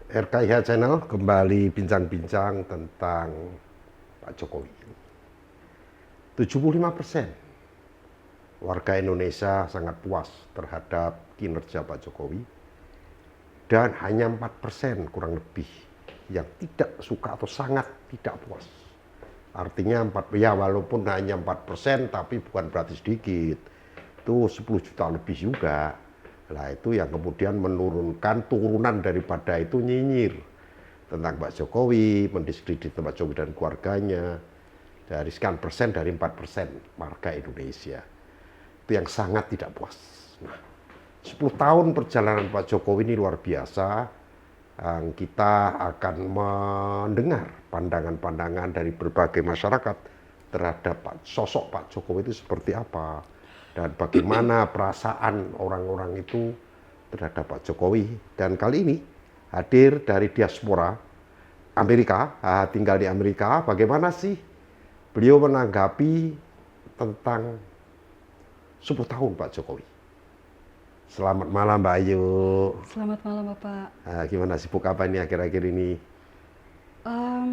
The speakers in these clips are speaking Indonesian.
RKIH Channel kembali bincang-bincang tentang Pak Jokowi. 75% warga Indonesia sangat puas terhadap kinerja Pak Jokowi dan hanya 4% kurang lebih yang tidak suka atau sangat tidak puas. Artinya ya walaupun hanya 4% tapi bukan berarti sedikit. Itu 10 juta lebih juga. Nah itu yang kemudian menurunkan turunan daripada itu nyinyir tentang Pak Jokowi, mendiskredit Pak Jokowi dan keluarganya dari sekian persen dari 4% warga Indonesia. Itu yang sangat tidak puas. Nah, 10 tahun perjalanan Pak Jokowi ini luar biasa. Kita akan mendengar pandangan-pandangan dari berbagai masyarakat terhadap sosok Pak Jokowi itu seperti apa. Dan bagaimana perasaan orang-orang itu terhadap Pak Jokowi. Dan kali ini hadir dari diaspora Amerika, tinggal di Amerika, bagaimana sih beliau menanggapi tentang 10 tahun Pak Jokowi. Selamat malam Mbak Ayu. Selamat malam Bapak. Gimana sibuk apa ini akhir-akhir ini?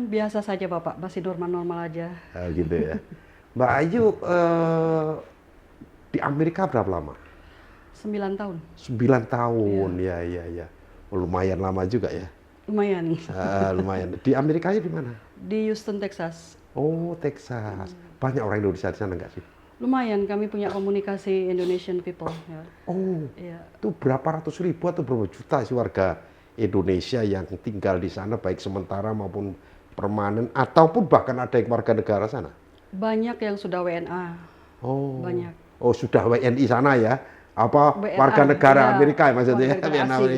Biasa saja Bapak, masih normal-normal aja. Gitu ya. Mbak Ayu di Amerika berapa lama? 9 tahun. 9 tahun, ya. Lumayan lama juga ya. Lumayan. Lumayan. Di Amerikanya di mana? Di Houston, Texas. Oh, Texas. Banyak orang Indonesia di sana nggak sih? Lumayan, kami punya komunikasi Indonesian people. Ya. Oh, Iya. itu berapa ratus ribu atau berapa juta sih warga Indonesia yang tinggal di sana, baik sementara maupun permanen, ataupun bahkan ada yang warga negara sana? Banyak yang sudah WNA. Oh, Banyak. oh sudah WNI sana ya? Apa WNA, warga negara ya, Amerika ya maksudnya? warga negara WNA, asing,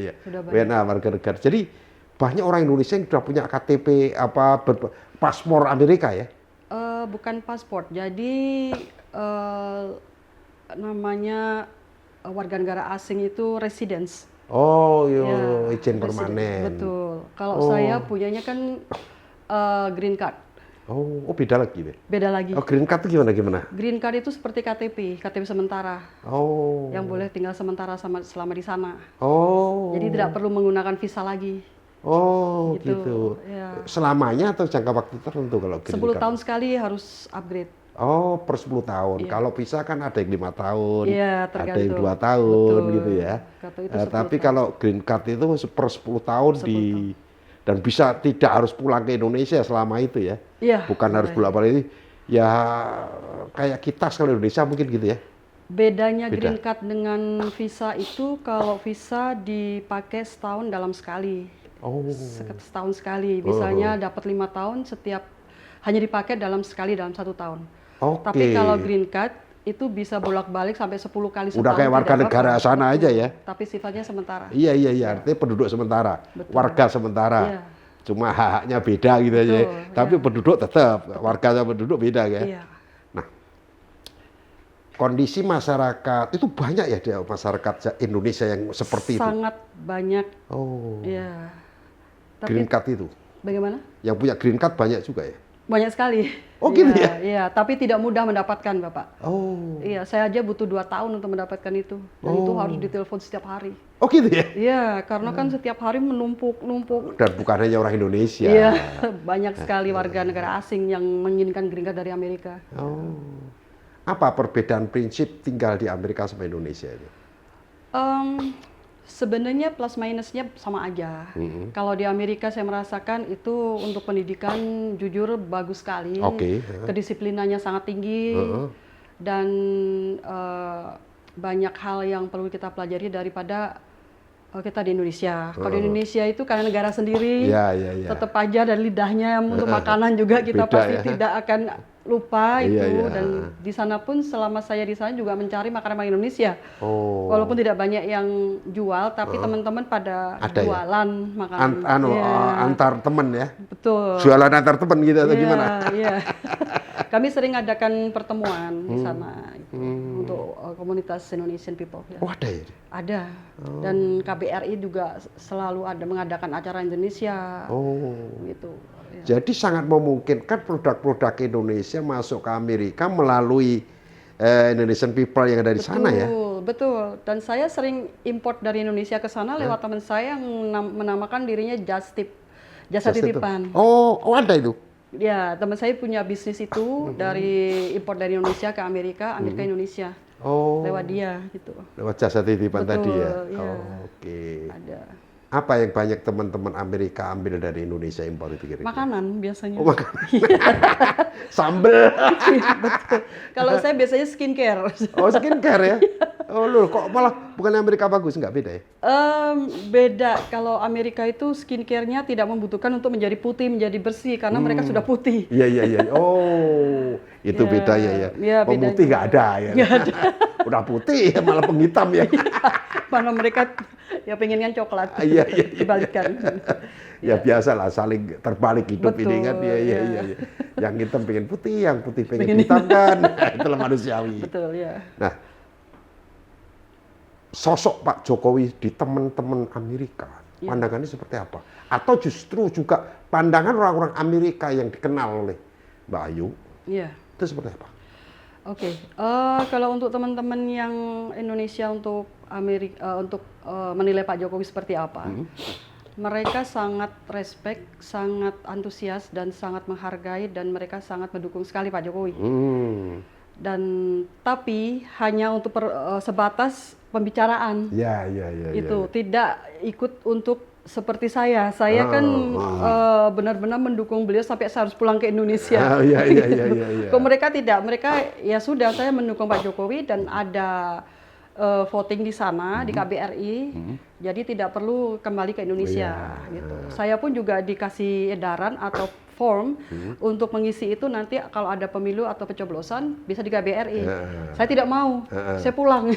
ya. Sudah banyak. WNA warga negara. Jadi banyak orang Indonesia yang sudah punya KTP paspor Amerika ya? Bukan paspor, jadi namanya warga negara asing itu residence. Oh, Ya, izin resident. permanen. Betul. Kalau Oh. saya punyanya kan green card. Oh, beda lagi deh. Beda lagi. Oh, green card itu gimana? Green card itu seperti KTP sementara. Oh. Yang boleh tinggal sementara selama di sana. Oh. Jadi tidak perlu menggunakan visa lagi. Oh, gitu. Ya. Selamanya atau jangka waktu tertentu kalau green 10 card? tahun sekali harus upgrade. Oh, per 10 tahun. Iya. Kalau visa kan ada yang 5 tahun, Iya, ada yang tergantung. 2 tahun Betul. gitu ya. Kata itu 10 Tapi tahun. kalau green card itu per 10 tahun 10 dan bisa tidak harus pulang ke Indonesia selama itu ya. Iya. Bukan harus boleh. bolak-balik ini. Ya kayak kita sekali Indonesia mungkin gitu ya. Bedanya Beda. green card dengan visa itu kalau visa dipakai setahun dalam sekali. Oh. Setahun sekali. Misalnya dapat 5 tahun hanya dipakai sekali dalam 1 tahun. Oke. Tapi kalau green card itu bisa bolak-balik sampai 10 kali setahun. Udah kayak warga tidak negara apa-apa. sana aja ya. Tapi sifatnya sementara. Iya. Artinya penduduk sementara, Betul. warga sementara. Iya. Cuma hak-haknya beda gitu aja. Betul, Tapi iya. penduduk tetap, warga sama penduduk beda kan. Iya. Nah, kondisi masyarakat itu banyak ya dia masyarakat Indonesia yang seperti itu. Sangat banyak. Oh, Iya. Tapi green card itu. bagaimana? Yang punya green card banyak juga ya. Banyak sekali. Oh, gitu Iya, ya? Iya, tapi tidak mudah mendapatkan, Bapak. Oh, Iya, saya aja butuh 2 tahun untuk mendapatkan itu. Dan itu harus ditelepon setiap hari. oh gitu ya. Iya, karena kan setiap hari menumpuk. Dan bukan hanya orang Indonesia. Iya, banyak sekali warga negara asing yang menginginkan green card dari Amerika. Oh, apa perbedaan prinsip tinggal di Amerika sama Indonesia ini? Sebenarnya plus minusnya sama aja. Kalau di Amerika saya merasakan itu untuk pendidikan jujur bagus sekali. Oke. Kedisiplinannya sangat tinggi dan banyak hal yang perlu kita pelajari daripada kita di Indonesia. Kalau di Indonesia itu karena negara sendiri, Iya. tetap aja dan lidahnya untuk makanan juga kita Beda pasti ya. tidak akan lupa itu. Iya. Dan di sana pun selama saya di sana juga mencari makanan Indonesia. Oh. Walaupun tidak banyak yang jual, tapi teman-teman pada Ada ya? jualan makanan. Iya, Antar temen ya. betul. Jualan antar temen gitu atau Iya, gimana? Iya. Kami sering adakan pertemuan di sana itu, untuk komunitas Indonesian people. Ya. Oh ada ya? Ada. Dan KBRI juga selalu ada mengadakan acara Indonesia. Oh. Gitu. Ya. Jadi sangat memungkinkan produk-produk Indonesia masuk ke Amerika melalui Indonesian people yang ada di sana ya? betul. Dan saya sering import dari Indonesia ke sana lewat teman saya yang menamakan dirinya Just Tip, jasa titipan. Oh, ada itu. Ya, teman saya punya bisnis itu dari import dari Indonesia ke Amerika, Amerika Indonesia. Oh, Lewat dia gitu. lewat jasa titipan tadi ya. Betul, iya. Oh, oke. Ada. Apa yang banyak teman-teman Amerika ambil dari Indonesia impor itu kira-kira? Makanan biasanya. Oh, makanan. Sambel. Betul. Kalau saya biasanya skincare. Oh, skincare ya? Oh, loh, kok malah bukan Amerika bagus? Nggak beda ya? Beda. Kalau Amerika itu skincare-nya tidak membutuhkan untuk menjadi putih, menjadi bersih karena mereka sudah putih. Iya, iya, iya. Oh, itu Ya, beda ya. ya, Pemutih bedanya. nggak ada ya. Nggak ada. Udah putih, malah penghitam ya. Mana mereka ya pengennya coklat. Iya, iya, iya. Kebalikan. Ya biasalah saling terbalik hidup ini kan. Betul, Iya, iya, ya. iya. Iya. Yang hitam pengen putih, yang putih pengen hitam kan. Itulah manusiawi. Betul ya. Nah, sosok Pak Jokowi di teman-teman Amerika, pandangannya seperti apa? Atau justru juga pandangan orang-orang Amerika yang dikenal oleh Mbak Ayu, Iya. itu seperti apa? Oke, kalau untuk teman-teman yang Indonesia untuk Amerika untuk menilai Pak Jokowi seperti apa, mereka sangat respect, sangat antusias dan sangat menghargai dan mereka sangat mendukung sekali Pak Jokowi. Dan tapi hanya untuk sebatas pembicaraan. Ya, ya, ya. Itu tidak ikut untuk seperti saya kan benar-benar mendukung beliau sampai saya harus pulang ke Indonesia. Iya, iya, iya, iya, iya. Kok mereka tidak, mereka ya sudah saya mendukung Pak Jokowi dan ada voting di sana di KBRI, jadi tidak perlu kembali ke Indonesia gitu. Saya pun juga dikasih edaran atau form untuk mengisi itu nanti kalau ada pemilu atau pencoblosan bisa di KBRI. Saya tidak mau, saya pulang.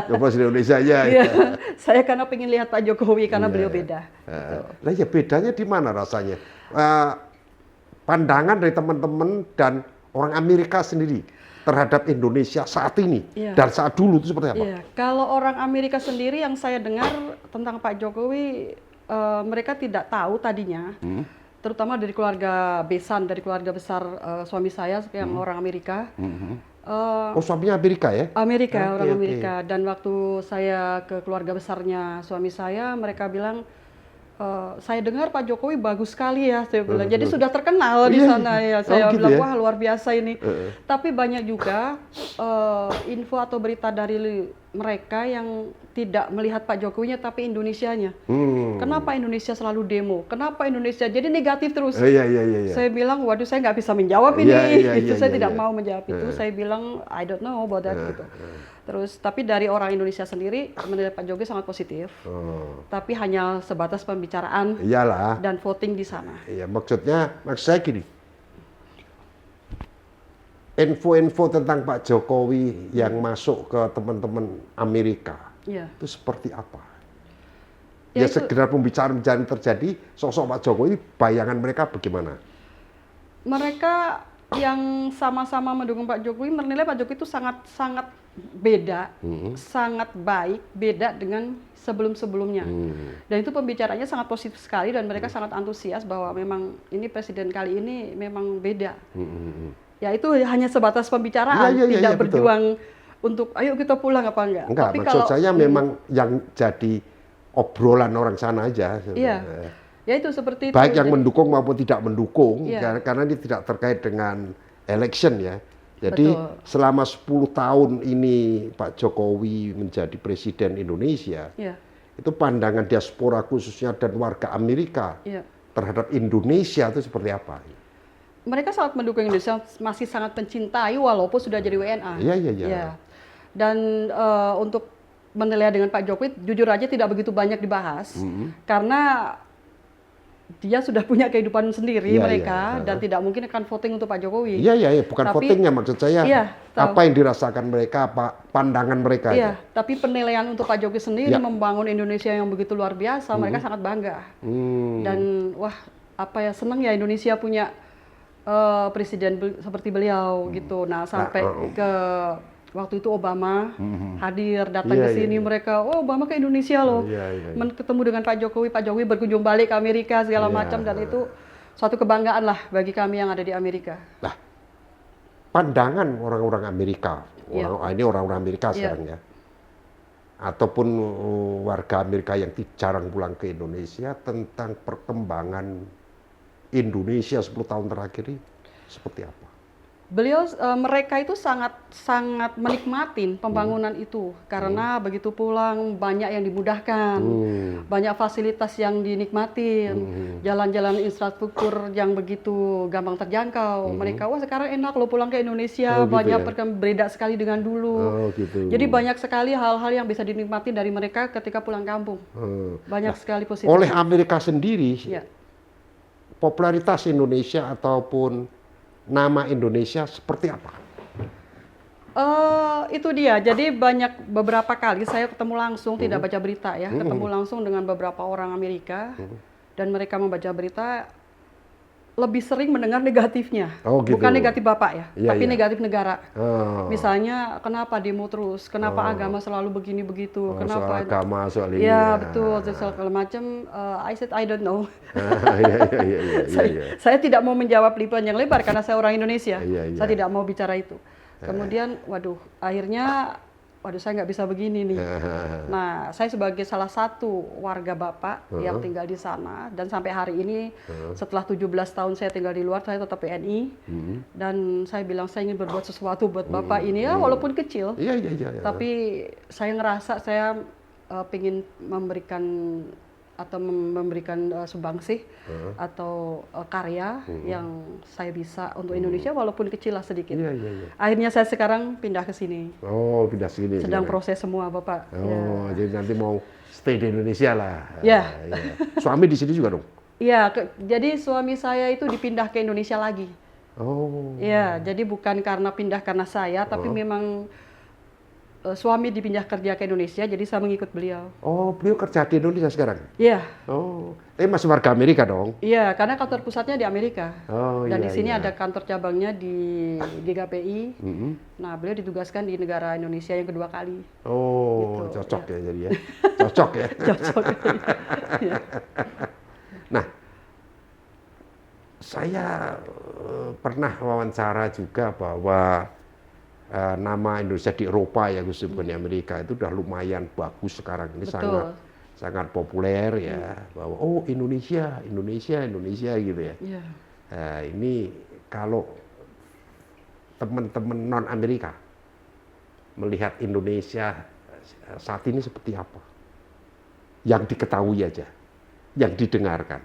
Coba di Indonesia aja. Iya, saya karena pengen lihat Pak Jokowi karena beliau beda. Lah ya bedanya di mana rasanya? Pandangan dari teman-teman dan orang Amerika sendiri terhadap Indonesia saat ini dan saat dulu itu seperti apa? Iya, kalau orang Amerika sendiri yang saya dengar tentang Pak Jokowi, mereka tidak tahu tadinya, terutama dari keluarga besan, dari keluarga besar suami saya yang orang Amerika. Oh, suaminya Amerika ya? Amerika, orang Oke. Amerika. Dan waktu saya ke keluarga besarnya suami saya, mereka bilang, saya dengar Pak Jokowi bagus sekali ya, saya bilang. Jadi sudah terkenal di sana ya. Saya gitu bilang, ya? wah luar biasa ini. Tapi banyak juga info atau berita dari mereka yang tidak melihat Pak Jokowinya tapi Indonesianya. Kenapa Indonesia selalu demo? Kenapa Indonesia? Jadi negatif terus. Iya, iya, iya. Iya. Saya bilang, waduh saya nggak bisa menjawab ini. Iya, Saya iya, tidak iya. mau menjawab itu. Saya bilang, I don't know about that gitu. Terus, tapi dari orang Indonesia sendiri menilai Pak Jokowi sangat positif. Tapi hanya sebatas pembicaraan Iyalah. dan voting di sana. Iya, maksud saya gini. Info-info tentang Pak Jokowi yang masuk ke teman-teman Amerika Iya. itu seperti apa? Ya, Ya, itu- sekedar pembicaraan terjadi, sosok Pak Jokowi, bayangan mereka bagaimana? Mereka yang sama-sama mendukung Pak Jokowi menilai Pak Jokowi itu sangat-sangat beda, sangat baik, beda dengan sebelum-sebelumnya. Dan itu pembicaranya sangat positif sekali dan mereka sangat antusias bahwa memang ini presiden kali ini memang beda. Ya itu hanya sebatas pembicaraan, Iya, iya, tidak iya, betul. berjuang untuk ayo kita pulang apa enggak. Enggak, Tapi maksud kalau saya memang yang jadi obrolan orang sana aja. iya, ya itu seperti itu. Baik yang Jadi- mendukung maupun tidak mendukung, Iya. karena ini tidak terkait dengan election ya. Jadi Betul. selama 10 tahun ini Pak Jokowi menjadi presiden Indonesia, Iya, itu pandangan diaspora khususnya dan warga Amerika iya. terhadap Indonesia itu seperti apa? Mereka sangat mendukung Indonesia, masih sangat mencintai walaupun sudah jadi WNA. Iya, iya, iya. Ya. Dan untuk menilai dengan Pak Jokowi, jujur aja tidak begitu banyak dibahas, karena dia sudah punya kehidupan sendiri Iya, mereka iya. dan tidak mungkin akan voting untuk Pak Jokowi. Iya, iya, iya. Bukan Tapi- votingnya maksud saya. Iya, tahu. Apa yang dirasakan mereka, apa pandangan mereka Iya, aja. tapi penilaian untuk Pak Jokowi sendiri Ya. membangun Indonesia yang begitu luar biasa, mereka sangat bangga. Dan wah, apa ya, senang ya Indonesia punya presiden seperti beliau gitu. Nah, sampai ke waktu itu Obama hadir datang Iya, ke sini, iya. mereka, oh Obama ke Indonesia loh, Iya, iya, iya. ketemu dengan Pak Jokowi berkunjung balik ke Amerika segala Iya. macam, dan itu suatu kebanggaan lah bagi kami yang ada di Amerika. Nah, pandangan orang-orang Amerika, Iya. ini orang-orang Amerika Iya. sekarang ya, ataupun warga Amerika yang jarang pulang ke Indonesia tentang perkembangan Indonesia 10 tahun terakhir ini seperti apa? Beliau mereka itu sangat menikmatin pembangunan itu karena begitu pulang banyak yang dimudahkan, banyak fasilitas yang dinikmatin, jalan-jalan infrastruktur yang begitu gampang terjangkau. Mereka wah sekarang enak loh pulang ke Indonesia, Oh, gitu banyak ya? beda sekali dengan dulu. Oh gitu. Jadi banyak sekali hal-hal yang bisa dinikmati dari mereka ketika pulang kampung. Banyak sekali positif. Oleh Amerika sendiri, Ya. popularitas Indonesia ataupun nama Indonesia seperti apa? Itu dia. Jadi beberapa kali saya ketemu langsung, tidak baca berita ya, ketemu langsung dengan beberapa orang Amerika dan mereka membaca berita lebih sering mendengar negatifnya, Oh, gitu. bukan negatif Bapak ya, Iya, tapi iya. negatif negara. Oh, Misalnya kenapa demo terus, kenapa agama selalu begini begitu, soal kenapa agama, soal ini. ya betul, segala macam. I said I don't know. Iya. Saya tidak mau menjawab panjang lebar karena saya orang Indonesia. Iya. Saya tidak mau bicara itu. Kemudian, akhirnya, saya nggak bisa begini nih. Nah, saya sebagai salah satu warga Bapak yang tinggal di sana dan sampai hari ini setelah 17 tahun saya tinggal di luar, saya tetap PNI dan saya bilang saya ingin berbuat sesuatu buat Bapak ini ya walaupun kecil. Iya. Tapi saya ngerasa saya pengen memberikan sumbangsih atau karya yang saya bisa untuk Indonesia walaupun kecil lah sedikit. Iya. Akhirnya saya sekarang pindah ke sini. Oh, pindah sini. Sedang sekarang. proses semua, Bapak. Oh, jadi nanti mau stay di Indonesia lah. Ya. Iya. Suami di sini juga dong? Iya, jadi suami saya itu dipindah ke Indonesia lagi. Oh. Iya, jadi bukan karena pindah karena saya, tapi memang suami dipindah kerja ke Indonesia, jadi saya mengikut beliau. Oh, beliau kerja di Indonesia sekarang? Iya. Oh, tapi masih warga Amerika dong? Iya, karena kantor pusatnya di Amerika. Oh, Dan di sini iya. ada kantor cabangnya di GKPI. Nah, beliau ditugaskan di negara Indonesia yang kedua kali. Oh, Gitu, cocok ya jadi ya. Cocok ya. Cocok. Iya. Nah, saya pernah wawancara juga bahwa nama Indonesia di Eropa ya khususnya di Amerika itu udah lumayan bagus sekarang ini. Betul. sangat populer ya bahwa oh Indonesia gitu ya. Iya. Nah, ini kalau teman-teman non Amerika melihat Indonesia saat ini seperti apa? Yang diketahui aja, yang didengarkan.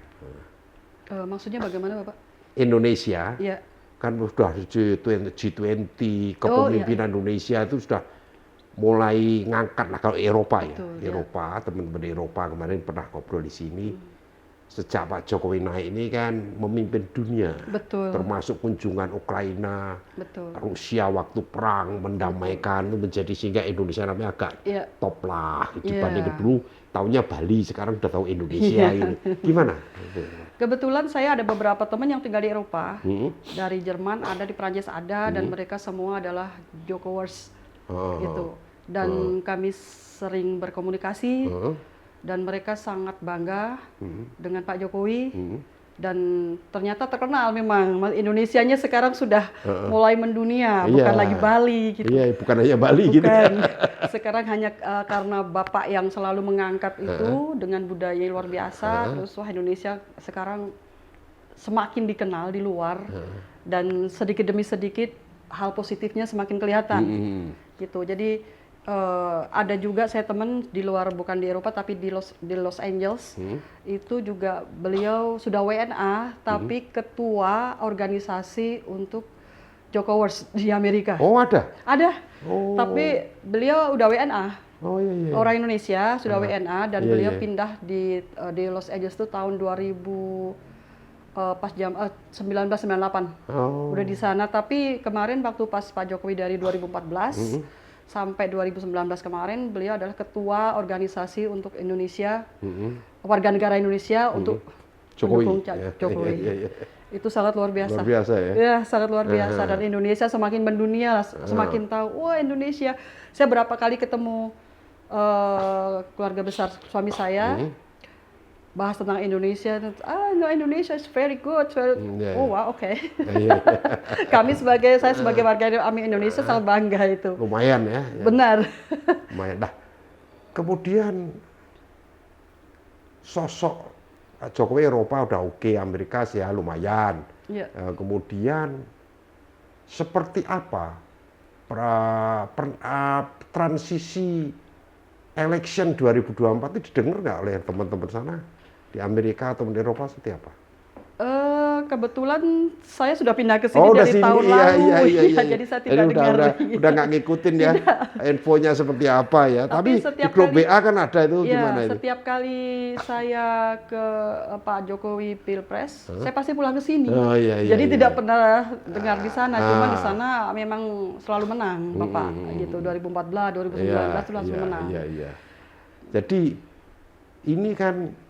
Maksudnya bagaimana, Bapak? Indonesia Iya. kan sudah G20, kepemimpinan Indonesia itu sudah mulai ngangkat lah kalau Eropa ya. Betul, Eropa, teman-teman Eropa kemarin pernah ngobrol di sini. Sejak Pak Jokowi naik ini kan memimpin dunia. Betul. Termasuk kunjungan Ukraina, Betul. Rusia waktu perang mendamaikan itu menjadi sehingga Indonesia namanya agak Iya. top lah Iya. dibanding dulu tahunnya Bali, sekarang udah tahu Indonesia ini. Gimana? Kebetulan saya ada beberapa teman yang tinggal di Eropa, dari Jerman ada, di Prancis ada, dan mereka semua adalah Jokowers gitu. Dan kami sering berkomunikasi, dan mereka sangat bangga dengan Pak Jokowi. Dan ternyata terkenal memang Indonesianya sekarang sudah mulai mendunia, bukan Iya. lagi Bali gitu. Iya, bukan hanya Bali gitu. Bukan. Sekarang hanya karena Bapak yang selalu mengangkat itu dengan budaya yang luar biasa, terus wah Indonesia sekarang semakin dikenal di luar dan sedikit demi sedikit hal positifnya semakin kelihatan. Gitu. Jadi ada juga saya teman di luar, bukan di Eropa tapi di Los Angeles, itu juga beliau sudah WNA tapi ketua organisasi untuk Jokowers di Amerika. Oh, ada? Ada. Oh. Tapi beliau udah WNA. Oh iya. Orang Indonesia sudah WNA dan Iya, beliau iya. pindah di Los Angeles itu tahun 2000 pas 1998. Oh. Udah di sana, tapi kemarin waktu pas Pak Jokowi dari 2014 sampai 2019 kemarin beliau adalah ketua organisasi untuk Indonesia, warga negara Indonesia untuk Jokowi. mendukung Ya, Jokowi. iya. Itu sangat luar biasa. Luar biasa ya. Ya, sangat luar biasa. Dan Indonesia semakin mendunia, semakin tahu, wah Indonesia. Saya berapa kali ketemu keluarga besar suami saya, bahas tentang Indonesia. No, Indonesia is very good. Yeah. Oh wow, oke. Iya. Saya sebagai warga Indonesia sangat bangga itu. Lumayan ya. Benar. Lumayan. Dah. kemudian sosok Jokowi Eropa udah oke, Amerika sih ya lumayan. Iya. Kemudian seperti apa transisi election 2024 itu didengar nggak oleh teman-teman sana di Amerika atau di Eropa seperti apa? Kebetulan saya sudah pindah ke sini Udah dari sini, tahun iya, lalu, iya. jadi saya tidak dengar. Udah nggak ngikutin ya infonya seperti apa ya. Tapi di setiap grup kali- BA kan ada itu Iya, gimana itu? setiap kali saya ke Pak Jokowi Pilpres, saya pasti pulang ke sini. Oh, iya, Jadi iya. tidak pernah dengar di sana, cuma di sana memang selalu menang, Bapak. Gitu 2014, 2019 itu langsung menang. Iya. Jadi ini kan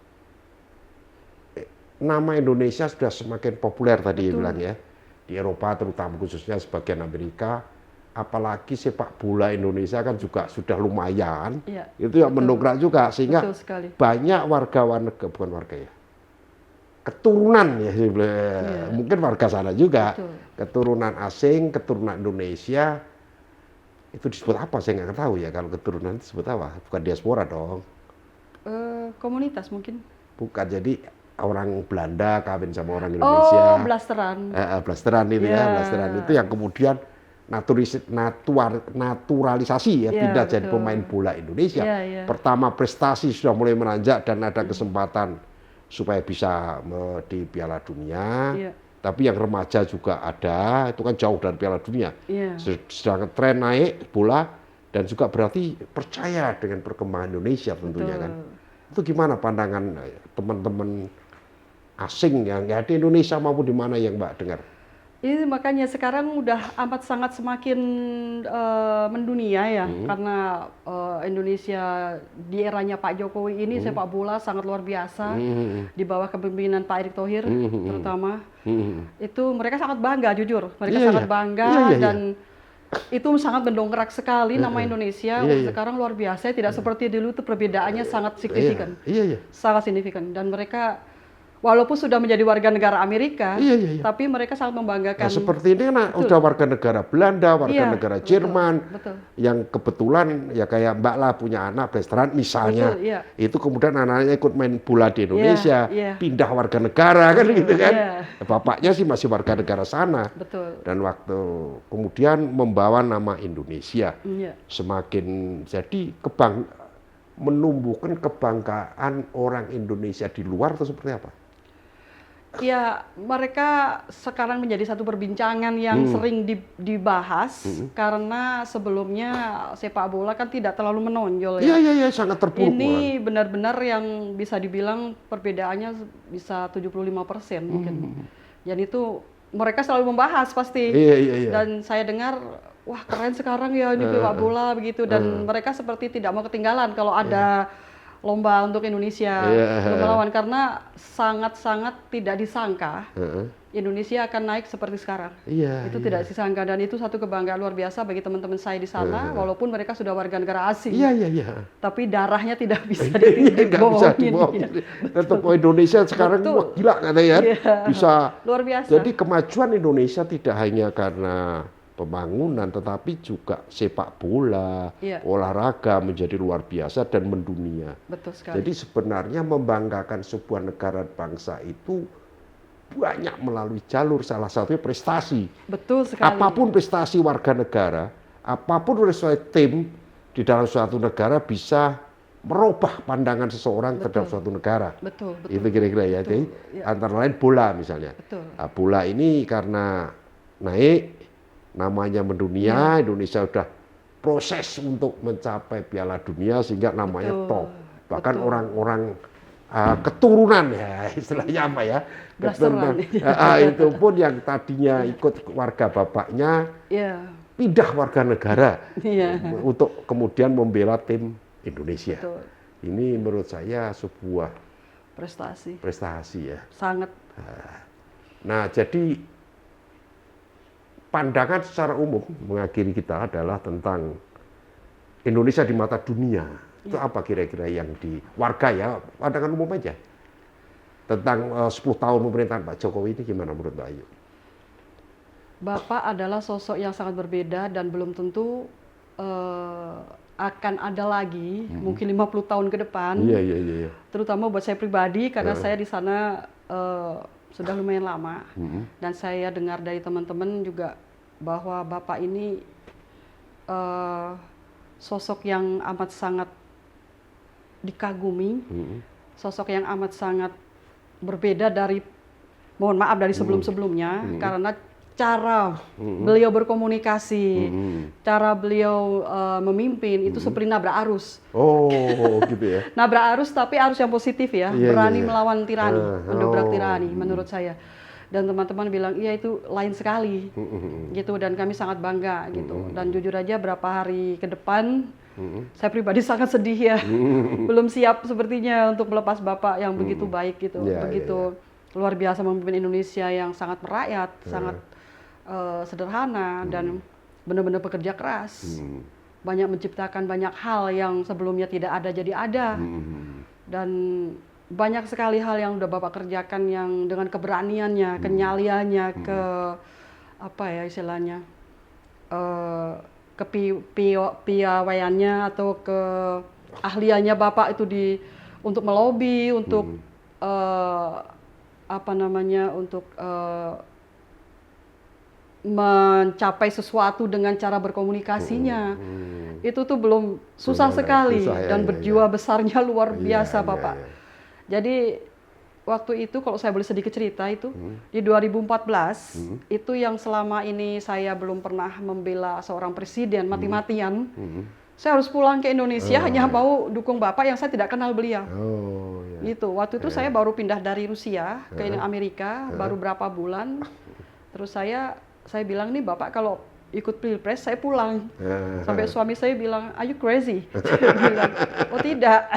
nama Indonesia sudah semakin populer tadi ya bilang ya. Di Eropa terutama khususnya sebagian Amerika, apalagi sepak bola Indonesia kan juga sudah lumayan. Iya, Itu yang mendongkrak juga sehingga betul sekali. banyak bukan warga ya. Keturunan ya mungkin warga sana juga. Betul. Keturunan asing, keturunan Indonesia itu disebut apa saya nggak tahu ya kalau keturunan itu disebut apa? Bukan diaspora dong. Komunitas mungkin. Bukan, jadi orang Belanda kawin sama orang Indonesia. Oh, blasteran. Blasteran itu ya, Ya. blasteran itu yang kemudian naturalisasi ya, Ya, pindah jadi betul. pemain bola Indonesia. Ya. Pertama prestasi sudah mulai menanjak dan ada kesempatan supaya bisa di Piala Dunia. Ya. Tapi yang remaja juga ada, itu kan jauh dari Piala Dunia. Ya. Sedangkan tren naik bola dan juga berarti percaya dengan perkembangan Indonesia tentunya Betul. kan. Itu gimana pandangan teman-teman asing yang ya di Indonesia maupun di mana yang Mbak dengar? Ini makanya sekarang udah amat sangat semakin mendunia ya, karena Indonesia di eranya Pak Jokowi ini sepak bola sangat luar biasa di bawah kepemimpinan Pak Erick Thohir terutama. Itu mereka sangat bangga, jujur, mereka Iya, sangat iya. bangga Iya. dan itu sangat mendongkrak sekali nama Indonesia. Sekarang luar biasa, tidak seperti dulu, itu perbedaannya sangat signifikan. Iya. Sangat signifikan, dan mereka walaupun sudah menjadi warga negara Amerika, Iya. tapi mereka sangat membanggakan. Nah, seperti ini kan udah warga negara Belanda, warga Iya, negara betul, Jerman, betul. yang kebetulan ya kayak Mbak lah punya anak blasteran misalnya, Betul, iya. itu kemudian anaknya ikut main bola di Indonesia, iya. pindah warga negara kan gitu kan, iya. bapaknya sih masih warga negara sana, Betul. dan waktu kemudian membawa nama Indonesia, Iya. semakin jadi menumbuhkan kebanggaan orang Indonesia di luar atau seperti apa? Ya, mereka sekarang menjadi satu perbincangan yang sering dibahas karena sebelumnya sepak bola kan tidak terlalu menonjol ya. Iya, sangat terpuruk. Ini benar-benar yang bisa dibilang perbedaannya bisa 75% mungkin. Dan itu mereka selalu membahas pasti. Iya. Dan saya dengar, wah keren sekarang ya ini sepak bola begitu. Dan mereka seperti tidak mau ketinggalan kalau ada lomba untuk Indonesia untuk melawan, karena sangat-sangat tidak disangka Indonesia akan naik seperti sekarang. Itu tidak disangka, dan itu satu kebanggaan luar biasa bagi teman-teman saya di sana, walaupun mereka sudah warga negara asing. Iya. Tapi darahnya tidak bisa Nggak bisa dibohongin. dibohongin. Tetap Indonesia sekarang Betul. wah, gila katanya ya. Iya. Bisa. Luar biasa. Jadi kemajuan Indonesia tidak hanya karena pembangunan, tetapi juga sepak bola, Iya. olahraga menjadi luar biasa dan mendunia. Betul sekali. Jadi sebenarnya membanggakan sebuah negara bangsa itu banyak melalui jalur, salah satunya prestasi. Betul sekali. Apapun prestasi warga negara, apapun prestasi tim di dalam suatu negara bisa merubah pandangan seseorang terhadap suatu negara. Betul. Itu kira-kira ya. Jadi antara lain bola misalnya. Betul. Nah, bola ini karena naik, namanya mendunia, Indonesia sudah proses untuk mencapai Piala Dunia sehingga namanya top. Bahkan orang-orang keturunan ya istilahnya apa ya, keturunan, itu pun yang tadinya ikut warga bapaknya pindah warga negara untuk kemudian membela tim Indonesia. Betul. Ini menurut saya sebuah prestasi ya. Sangat. Nah, jadi pandangan secara umum mengakhiri kita adalah tentang Indonesia di mata dunia. Itu apa kira-kira yang di warga ya, pandangan umum aja. Tentang 10 tahun pemerintahan Pak Jokowi ini gimana menurut Mbak Ayu? Bapak adalah sosok yang sangat berbeda dan belum tentu akan ada lagi, mungkin 50 tahun ke depan. Iya. Terutama buat saya pribadi, karena saya di sana sudah lumayan lama. Dan saya dengar dari teman-teman juga bahwa Bapak ini sosok yang amat sangat dikagumi, sosok yang amat sangat berbeda dari, mohon maaf, dari sebelum-sebelumnya, karena cara beliau berkomunikasi, cara beliau memimpin itu seperti nabrak arus. Oh, gitu ya. Nabrak arus, tapi arus yang positif ya, Iya, berani iya. melawan tirani, mendobrak Oh. tirani menurut saya. Dan teman-teman bilang, iya itu lain sekali, gitu. Dan kami sangat bangga, gitu. Dan jujur aja berapa hari ke depan, saya pribadi sangat sedih ya, belum siap sepertinya untuk melepas Bapak yang begitu baik, gitu, Iya, begitu luar biasa memimpin Indonesia yang sangat merakyat, sangat sederhana dan benar-benar bekerja keras, banyak menciptakan banyak hal yang sebelumnya tidak ada jadi ada, dan banyak sekali hal yang udah Bapak kerjakan yang dengan keberaniannya, kenyaliannya, ke apa ya istilahnya, kepiawaiannya atau ke ahliannya Bapak itu untuk melobi, untuk apa namanya, untuk mencapai sesuatu dengan cara berkomunikasinya. Itu tuh belum susah sekali, susah ya, dan ya, berjiwa besarnya luar biasa Iya, Bapak. iya. Jadi waktu itu kalau saya boleh sedikit cerita itu di 2014 itu yang selama ini saya belum pernah membela seorang presiden mati-matian. Saya harus pulang ke Indonesia hanya mau dukung Bapak yang saya tidak kenal beliau. Oh, iya. Gitu. Waktu itu saya baru pindah dari Rusia ke Amerika, baru berapa bulan. Terus saya bilang, nih Bapak kalau ikut pilpres saya pulang. Sampai suami saya bilang, are you crazy? Saya bilang, oh tidak.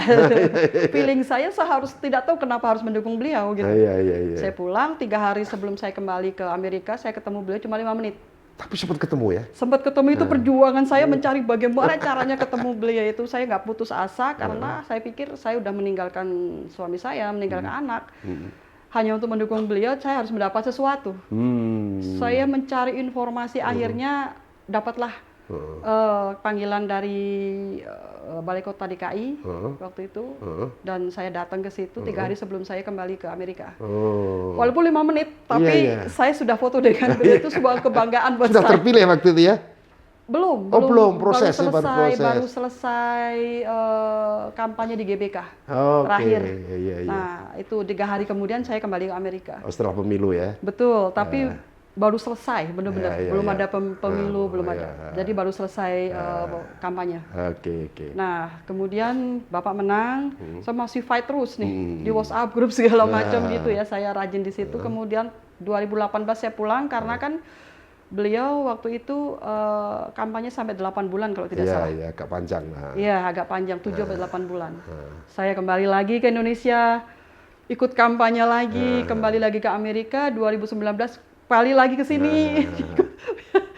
Feeling saya harus tidak tahu kenapa harus mendukung beliau gitu. Iya. Saya pulang 3 hari sebelum saya kembali ke Amerika, saya ketemu beliau cuma 5 menit. Tapi sempat ketemu ya? Sempat ketemu, itu perjuangan saya mencari bagaimana caranya ketemu beliau itu. Saya nggak putus asa karena saya pikir saya udah meninggalkan suami saya, meninggalkan anak. Hanya untuk mendukung beliau, saya harus mendapat sesuatu. Saya mencari informasi, akhirnya dapatlah panggilan dari Balai Kota DKI waktu itu, dan saya datang ke situ 3 hari sebelum saya kembali ke Amerika. Walaupun 5 menit, tapi saya sudah foto dengan beliau. Itu sebuah kebanggaan buat Sudah saya. terpilih waktu itu ya? Belum, Prosesnya baru proses. baru selesai kampanye di GBK terakhir. Iya. Nah, itu 3 hari kemudian saya kembali ke Amerika. Oh, setelah pemilu ya? Betul, tapi baru selesai, benar-benar. Iya, belum iya. ada pemilu, belum ada. Jadi baru selesai kampanye. Oke. Nah, kemudian Bapak menang, saya masih fight terus nih di WhatsApp grup segala macam gitu ya. Saya rajin di situ. Kemudian 2018 saya pulang karena kan beliau waktu itu kampanye sampai 8 bulan kalau tidak salah. Iya, agak panjang. Iya, agak panjang, 7 sampai 8 bulan. Saya kembali lagi ke Indonesia, ikut kampanye lagi, kembali lagi ke Amerika, 2019 kembali lagi ke sini.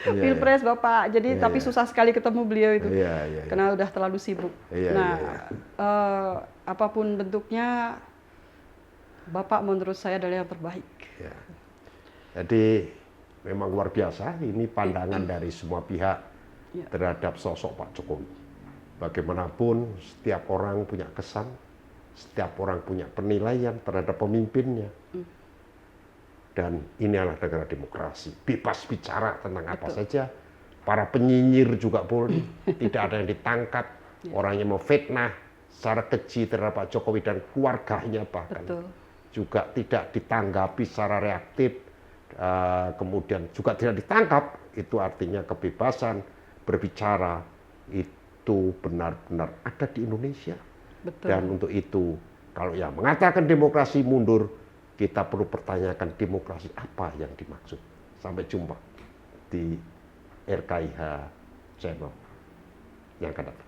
Pilpres Bapak. Jadi tapi susah sekali ketemu beliau itu. Iya. Karena udah terlalu sibuk. Iya. Apapun bentuknya, Bapak menurut saya adalah yang terbaik. Ya. Jadi memang luar biasa, ini pandangan dari semua pihak terhadap sosok Pak Jokowi. Bagaimanapun setiap orang punya kesan, setiap orang punya penilaian terhadap pemimpinnya. Dan ini adalah negara demokrasi, bebas bicara tentang apa saja. Para penyinyir juga boleh, tidak ada yang ditangkap. Orang yang memfitnah secara keji terhadap Pak Jokowi dan keluarganya bahkan juga tidak ditanggapi secara reaktif. Kemudian juga tidak ditangkap, itu artinya kebebasan berbicara itu benar-benar ada di Indonesia. Dan untuk itu, kalau yang mengatakan demokrasi mundur, kita perlu pertanyakan demokrasi apa yang dimaksud. Sampai jumpa di RKIH channel yang akan datang.